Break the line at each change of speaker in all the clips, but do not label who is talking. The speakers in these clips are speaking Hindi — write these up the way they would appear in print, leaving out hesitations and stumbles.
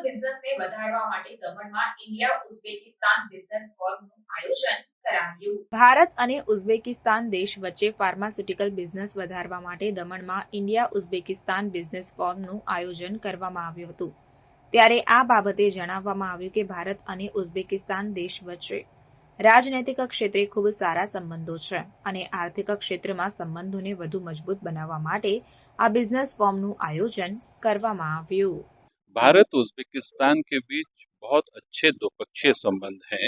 બિઝનેસને વધારવા માટે દમણમાં ઇન્ડિયા ઉઝબેકિસ્તાન બિઝનેસ ફોરમનું આયોજન કરાયું. ભારત અને ઉઝબેકિસ્તાન દેશ વચ્ચે ફાર્માસ્યુટિકલ બિઝનેસ વધારવા માટે દમણમાં ઇન્ડિયા ઉઝબેકિસ્તાન બિઝનેસ ફોરમનું આયોજન કરવામાં આવ્યું હતું. ત્યારે આ બાબતે જણાવવામાં આવ્યું કે ભારત અને ઉઝબેકિસ્તાન દેશ વચ્ચે રાજનૈતિક ક્ષેત્રે ખૂબ સારા સંબંધો છે અને આર્થિક ક્ષેત્રમાં સંબંધોને વધુ મજબૂત બનાવવા માટે આ બિઝનેસ ફોરમનું આયોજન કરવામાં આવ્યું.
भारत उज्बेकिस्तान के बीच बहुत अच्छे द्विपक्षीय संबंध हैं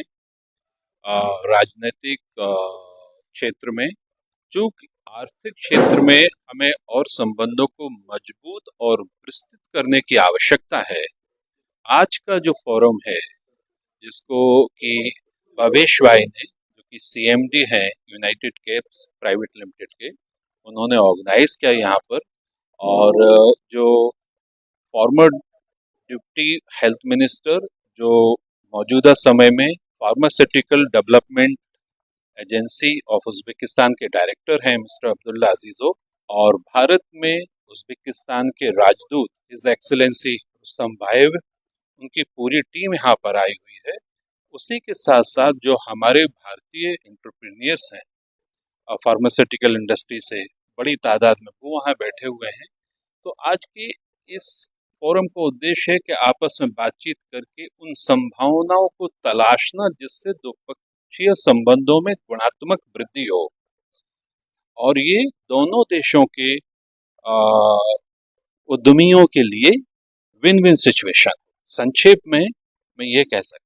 राजनीतिक क्षेत्र में। चूंकि आर्थिक क्षेत्र में हमें और संबंधों को मजबूत और विस्तृत करने की आवश्यकता है, आज का जो फोरम है जिसको कि भवेश भाई ने, जो कि सीएमडी है यूनाइटेड केप्स प्राइवेट लिमिटेड के, उन्होंने ऑर्गेनाइज किया यहाँ पर। और जो फॉर्मर डिप्टी हेल्थ मिनिस्टर जो मौजूदा समय में pharmaceutical development agency of Uzbekistan के डायरेक्टर हैं मिस्टर अब्दुल्ला अजीजो, और भारत में उज्बेकिस्तान के राजदूत हिज एक्सेलेंसी रुस्तम भाईव, उनकी पूरी टीम यहाँ पर आई हुई है। उसी के साथ साथ जो हमारे भारतीय एंटरप्रेन्योर्स हैं फार्मास्यूटिकल इंडस्ट्री से बड़ी तादाद में, वो वहाँ बैठे हुए हैं। तो आज की इस फोरम का उद्देश्य है कि आपस में बातचीत करके उन संभावनाओं को तलाशना जिससे द्विपक्षीय संबंधों में गुणात्मक वृद्धि हो, और ये दोनों देशों के उद्यमियों के लिए विन विन सिचुएशन। संक्षेप में मैं ये कह सकता हूँ।